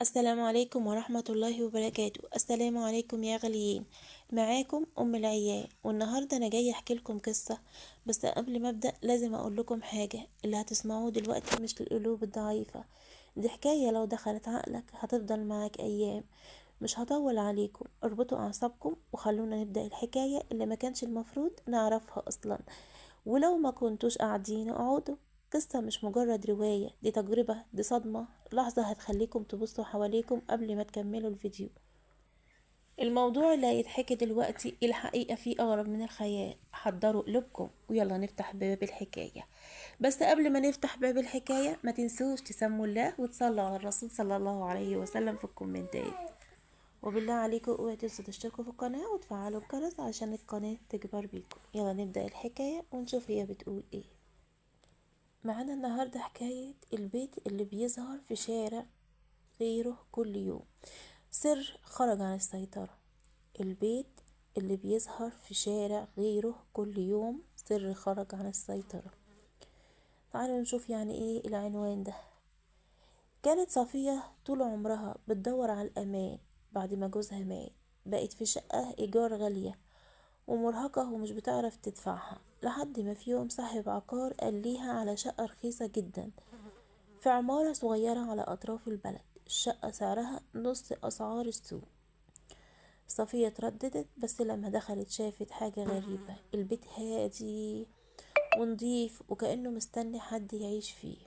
السلام عليكم ورحمة الله وبركاته. السلام عليكم يا غاليين، معاكم أم العيال. والنهاردة أنا جاي أحكي لكم قصة. بس قبل ما أبدأ لازم أقول لكم حاجة. اللي هتسمعوه دلوقتي مش للقلوب الضعيفة، دي حكاية لو دخلت عقلك هتفضل معاك أيام. مش هطول عليكم، اربطوا أعصابكم وخلونا نبدأ الحكاية اللي ما كانش المفروض نعرفها أصلا. ولو ما كنتوش قاعدين اقعدوا. قصة مش مجرد رواية، دي تجربة، دي صدمة، لحظة هتخليكم تبصوا حواليكم قبل ما تكملوا الفيديو. الموضوع اللي هيتحكي دلوقتي الحقيقة فيه أغرب من الخيال. حضروا قلوبكم ويلا نفتح باب الحكاية. بس قبل ما نفتح باب الحكاية ما تنسوش تسموا الله وتصلوا على الرسول صلى الله عليه وسلم في الكومنتات. وبالله عليكم اوعوا تنسوا تشتركوا في القناة وتفعلوا الجرس عشان القناة تكبر بيكم. يلا نبدأ الحكاية ونشوف هي بتقول ايه. معانا النهاردة حكاية البيت اللي بيظهر في شارع غيره كل يوم. سر خرج عن السيطرة. البيت اللي بيظهر في شارع غيره كل يوم، سر خرج عن السيطرة. تعالوا نشوف يعني ايه العنوان ده. كانت صفية طول عمرها بتدور على الأمان. بعد ما جوزها مات بقت في شقة إيجار غالية ومرهقة ومش بتعرف تدفعها، لحد ما في يوم صاحب عقار قال ليها على شقة رخيصة جدا في عمارة صغيرة على أطراف البلد. الشقة سعرها نص أسعار السوق. صفية ترددت، بس لما دخلت شافت حاجة غريبة. البيت هادي ونضيف وكأنه مستني حد يعيش فيه.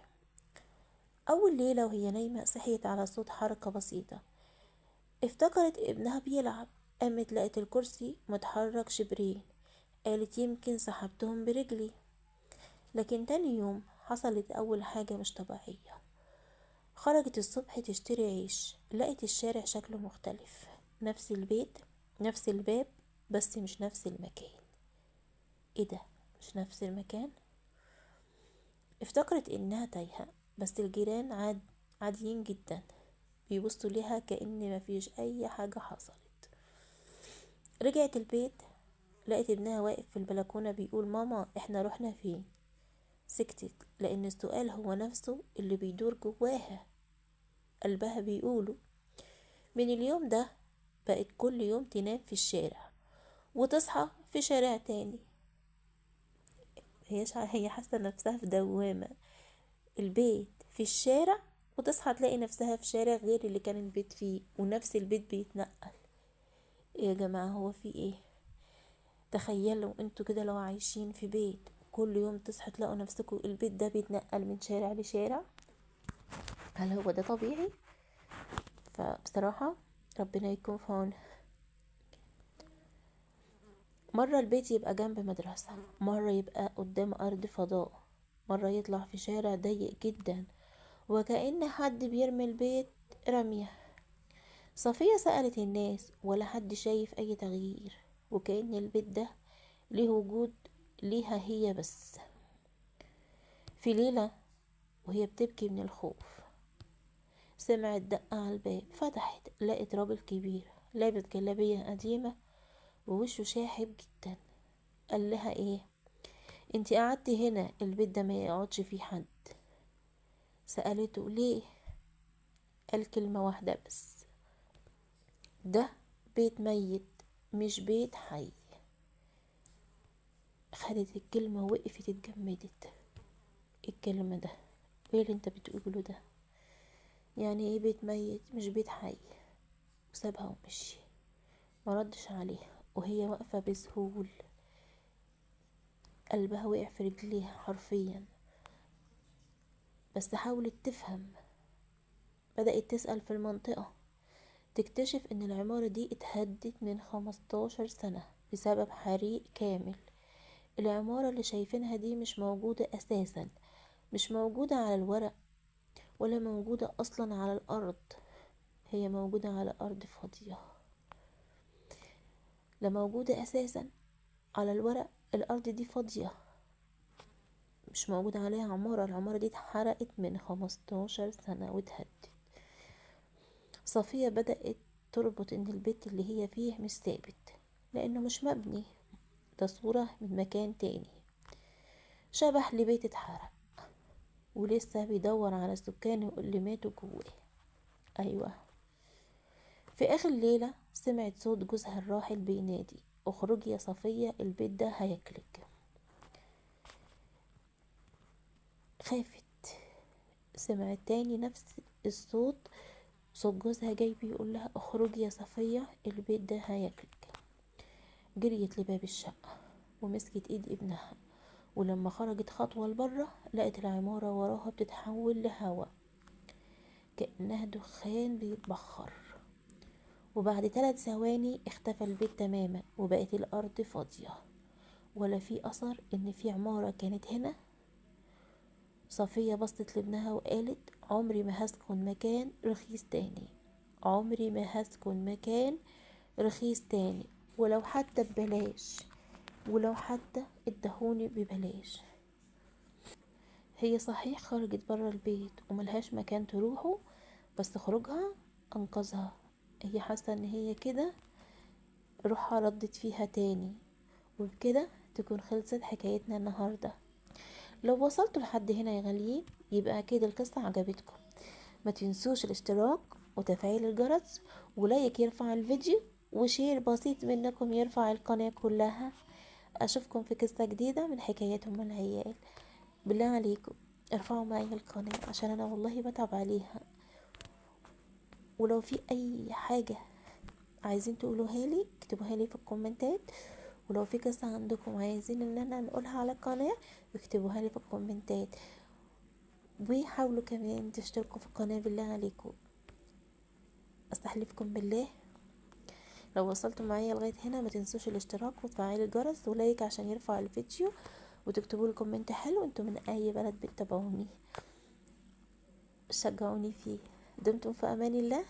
أول ليلة وهي نايمة صحيت على صوت حركة بسيطة. افتكرت ابنها بيلعب. قامت لقت الكرسي متحرك شبرين. قالت يمكن سحبتهم برجلي. لكن تاني يوم حصلت أول حاجة مش طبيعية. خرجت الصبح تشتري عيش، لقت الشارع شكله مختلف. نفس البيت، نفس الباب، بس مش نفس المكان. ايه ده؟ مش نفس المكان؟ افتكرت انها تايهة، بس الجيران عاديين جدا، بيبصوا ليها كأن مفيش اي حاجة حصلت. رجعت البيت، لقيت ابنها واقف في البلكونة بيقول ماما احنا رحنا فين؟ سكتت لان السؤال هو نفسه اللي بيدور جواها. قلبها بيقوله. من اليوم ده بقت كل يوم تنام في الشارع وتصحى في شارع تاني. هي حاسة نفسها في دوامة. البيت في الشارع وتصحى تلاقي نفسها في شارع غير اللي كان البيت فيه، ونفس البيت بيتنقل. إيه يا جماعة، هو في ايه؟ تخيلوا انتوا كده لو عايشين في بيت كل يوم تصحوا تلاقوا نفسكم البيت ده بيتنقل من شارع لشارع. هل هو ده طبيعي؟ فبصراحة ربنا يكون في عون. مرة البيت يبقى جنب مدرسة، مرة يبقى قدام أرض فضاء، مرة يطلع في شارع ضيق جدا وكأن حد بيرمي البيت رمية. صفية سألت الناس ولا حد شايف أي تغيير، وكأن البيت ده ليه وجود ليها هي بس. في ليلة وهي بتبكي من الخوف سمعت دقة على الباب. فتحت لقت راجل كبير لابس جلابية قديمة ووشه شاحب جدا. قال لها ايه؟ انتي قعدتي هنا، البيت ده ما يقعدش فيه حد. سألته ليه؟ قال كلمة واحدة بس: ده بيت ميت مش بيت حي. خدت الكلمة ووقفت اتجمدت. إيه الكلمة ده؟ ايه اللي انت بتقوله ده؟ يعني ايه بيت ميت مش بيت حي؟ وسابها ومشي. ما ردش عليها وهي واقفة بذهول. قلبها وقع في رجليها حرفيا. بس حاولت تفهم. بدأت تسأل في المنطقة، تكتشف ان العمارة دي اتهدت من 15 سنة بسبب حريق كامل. العمارة اللي شايفينها دي مش موجودة اساسا، مش موجودة على الورق ولا موجودة اصلا على الارض. هي موجودة على ارض فاضية، لا موجودة اساسا على الورق. الارض دي فاضية، مش موجودة عليها عمارة. العمارة دي اتحرقت من 15 سنة واتهدت. صفية بدأت تربط ان البيت اللي هي فيه مش ثابت، لانه مش مبني، ده صورة من مكان تاني، شبح لبيت اتحرق ولسه بيدور على سكانه اللي ماتوا جواه. أيوة. في آخر ليلة سمعت صوت جوزها الراحل بينادي: اخرجي يا صفية، البيت ده هياكلك. خافت، سمعت تاني نفس الصوت، صوت جوزها جاي بيقول لها: اخرجي يا صفية، البيت ده هياكلك. جريت لباب الشقة ومسكت ايد ابنها، ولما خرجت خطوة لبره لقت العمارة وراها بتتحول لهوا، كأنها دخان بيتبخر. وبعد 3 ثواني اختفى البيت تماما، وبقت الأرض فاضية، ولا في أثر إن في عمارة كانت هنا. صفية بصت لابنها وقالت: عمري ما هسكن مكان رخيص تاني، عمري ما هسكن مكان رخيص تاني، ولو حتى ببلاش، ولو حتى ادهوني ببلاش. هي صحيح خرجت برا البيت وملهاش مكان تروحه، بس خروجها أنقذها. هي حاسة ان هي كده روحها ردت فيها تاني. وبكده تكون خلصت حكايتنا النهاردة. لو وصلتوا لحد هنا يا غاليين يبقى اكيد القصة عجبتكم. ما تنسوش الاشتراك وتفعيل الجرس ولايك يرفع الفيديو، وشير بسيط منكم يرفع القناة كلها. اشوفكم في قصة جديدة من حكايات ام العيال. بالله عليكم ارفعوا معايا القناة عشان انا والله بتعب عليها. ولو في اي حاجة عايزين تقولوها لي اكتبوها لي في الكومنتات. ولو في قصة عندكم عايزين ان انا نقولها على القناة اكتبوها لي في الكومنتات. وحاولوا كمان تشتركوا في القناة بالله عليكم. استحلفكم بالله لو وصلتوا معايا لغاية هنا ما تنسوش الاشتراك وتفعيل الجرس ولايك عشان يرفع الفيديو، وتكتبوا لي كومنت حلو انتوا من اي بلد بتتابعوني، شجعوني فيه. دمتم في امان الله،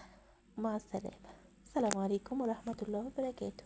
مع السلامة. السلام عليكم ورحمة الله وبركاته.